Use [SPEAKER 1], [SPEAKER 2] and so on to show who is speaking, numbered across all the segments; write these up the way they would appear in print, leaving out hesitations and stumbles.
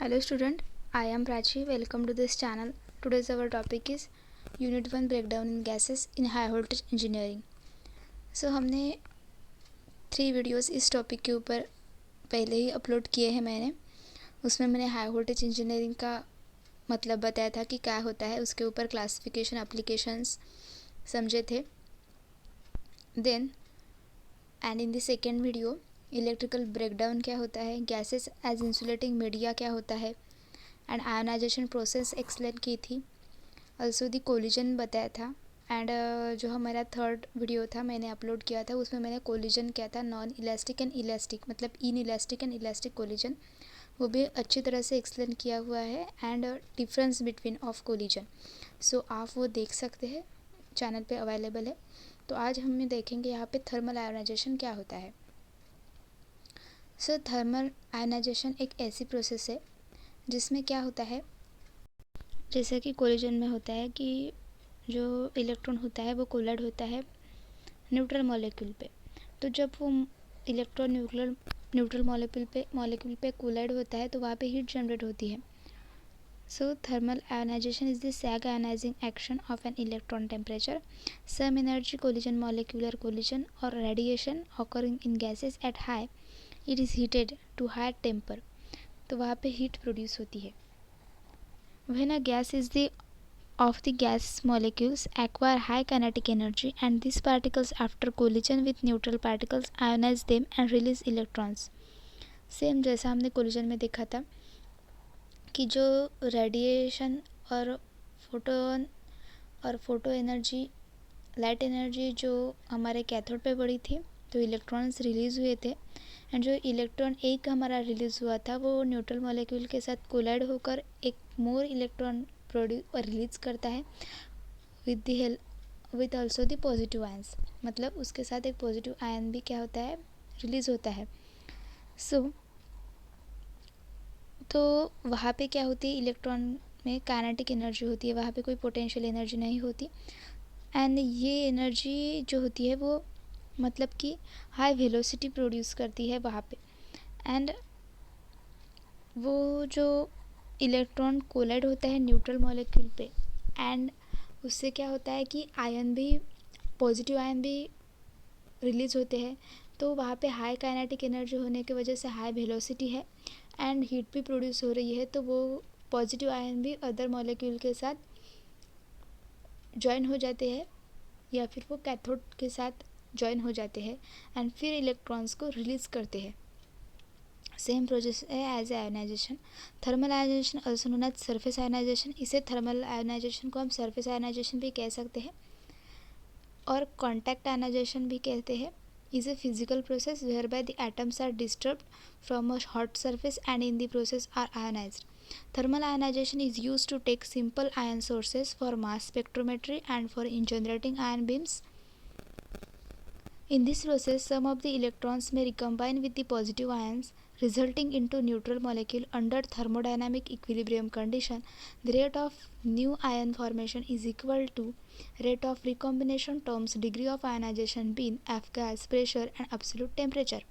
[SPEAKER 1] Hello student, I am Prachi. Welcome to this channel. Today's our topic is Unit 1 Breakdown in Gases in High Voltage Engineering. So हमने 3 videos इस topic के ऊपर पहले ही upload किए हैं मैंने। उसमें मैंने हाई वोल्टेज इंजीनियरिंग का मतलब बताया था कि क्या होता है, उसके ऊपर क्लासिफिकेशन एप्लीकेशंस समझे थे। Then and in the second video electrical breakdown क्या होता है, गैसेस एज इंसुलेटिंग मीडिया क्या होता है एंड आयनाइजेशन प्रोसेस एक्सप्लेन की थी। ऑल्सो दी कोलिजन बताया था। एंड जो हमारा थर्ड वीडियो था मैंने अपलोड किया था, उसमें मैंने कोलिजन क्या था, नॉन इलास्टिक एंड इलास्टिक मतलब inelastic and elastic collision, वो भी अच्छी तरह से एक्सप्लेन किया हुआ है and difference between of collision. So आप वो देख सकते हैं, चैनल पे अवेलेबल है। तो आज हम देखेंगे यहाँ पे थर्मल आयोनाइजेशन क्या होता है। सो थर्मल आयनाइजेशन एक ऐसी प्रोसेस है जिसमें क्या होता है, जैसे कि कोलिजन में होता है कि जो इलेक्ट्रॉन होता है वो कोलाइड होता है न्यूट्रल मॉलिक्यूल पे। तो जब वो इलेक्ट्रॉन न्यूट्रल मॉलिक्यूल पे कोलाइड होता है तो वहाँ पे हीट जनरेट होती है। So thermal ionisation is the sag ionising action of an electron temperature some energy collision molecular collision or radiation occurring in gases at high it is heated to high temperature. तो वहाँ पे heat produce होती है। When a gas is the of the gas molecules acquire high kinetic energy and these particles after collision with neutral particles ionize them and release electrons। Same जैसा हमने collision में देखा था कि जो रेडिएशन और फोटो एनर्जी, लाइट एनर्जी जो हमारे कैथोड पे पड़ी थी तो इलेक्ट्रॉन्स रिलीज़ हुए थे एंड जो इलेक्ट्रॉन एक हमारा रिलीज़ हुआ था वो न्यूट्रल मॉलिक्यूल के साथ कोलाइड होकर एक मोर इलेक्ट्रॉन रिलीज करता है with also the positive ions, मतलब उसके साथ एक पॉजिटिव आयन भी क्या होता है, रिलीज होता है। तो वहाँ पे क्या होती है, इलेक्ट्रॉन में काइनेटिक एनर्जी होती है, वहाँ पे कोई पोटेंशियल एनर्जी नहीं होती एंड ये एनर्जी जो होती है वो मतलब कि हाई वेलोसिटी प्रोड्यूस करती है वहाँ पे। एंड वो जो इलेक्ट्रॉन कोलाइड होता है न्यूट्रल मॉलिक्यूल पे एंड उससे क्या होता है कि आयन भी, पॉजिटिव आयन भी रिलीज होते हैं। तो वहाँ पे हाई काइनेटिक एनर्जी होने की वजह से हाई वेलोसिटी है एंड हीट भी प्रोड्यूस हो रही है, तो वो पॉजिटिव आयन भी अदर मॉलिक्यूल के साथ जॉइन हो जाते हैं या फिर वो कैथोड के साथ जॉइन हो जाते हैं एंड फिर इलेक्ट्रॉन्स को रिलीज़ करते हैं। सेम प्रोसेस है as ionization. Thermal ionization also known as surface ionization, इसे थर्मल आयोनाइजेशन को हम सरफेस आयोनाइजेशन भी कह सकते हैं और कॉन्टैक्ट आयोनाइजेशन भी कहते हैं। Is a physical process whereby the atoms are disturbed from a hot surface and in the process are ionized. Thermal ionization is used to take simple ion sources for mass spectrometry and for generating ion beams. In this process, some of the electrons may recombine with the positive ions, resulting into neutral molecule under thermodynamic equilibrium condition. The rate of new ion formation is equal to rate of recombination terms degree of ionization being F gas, pressure and absolute temperature.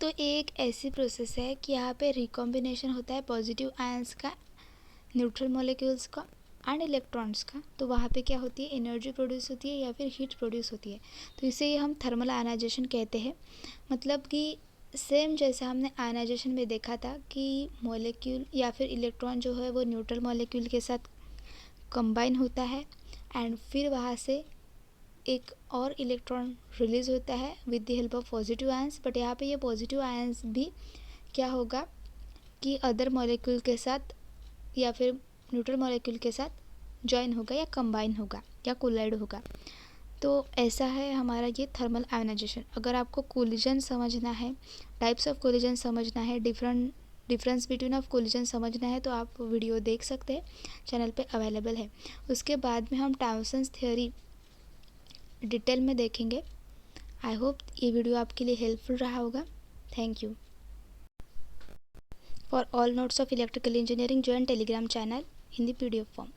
[SPEAKER 1] तो एक ऐसी process है कि यहाँ पे recombination होता है positive ions का, न्यूट्रल मॉलिक्यूल्स का एंड इलेक्ट्रॉन्स का। तो वहाँ पे क्या होती है, एनर्जी प्रोड्यूस होती है या फिर हीट प्रोड्यूस होती है। तो इसे हम थर्मल आयनाइजेशन कहते हैं। मतलब कि सेम जैसा हमने आयनाइजेशन में देखा था कि मॉलिक्यूल या फिर इलेक्ट्रॉन जो है वो न्यूट्रल मॉलिक्यूल के साथ कंबाइन होता है एंड फिर वहाँ से एक और इलेक्ट्रॉन रिलीज़ होता है with the help of positive ions. But यहाँ पे ये पॉजिटिव आयंस भी क्या होगा कि अदर मॉलिक्यूल के साथ या फिर न्यूट्रल मॉलिक्यूल के साथ जॉइन होगा या कंबाइन होगा या कोलाइड होगा। तो ऐसा है हमारा ये थर्मल आयोनाइजेशन। अगर आपको कोलिजन समझना है, टाइप्स ऑफ कोलिजन समझना है, डिफरेंस बिटवीन ऑफ कोलिजन समझना है तो आप वीडियो देख सकते हैं, चैनल पे अवेलेबल है। उसके बाद में हम टॉमसन्स थ्योरी डिटेल में देखेंगे। आई होप ये वीडियो आपके लिए हेल्पफुल रहा होगा। Thank you. For all notes of electrical engineering join Telegram channel in the PDF form.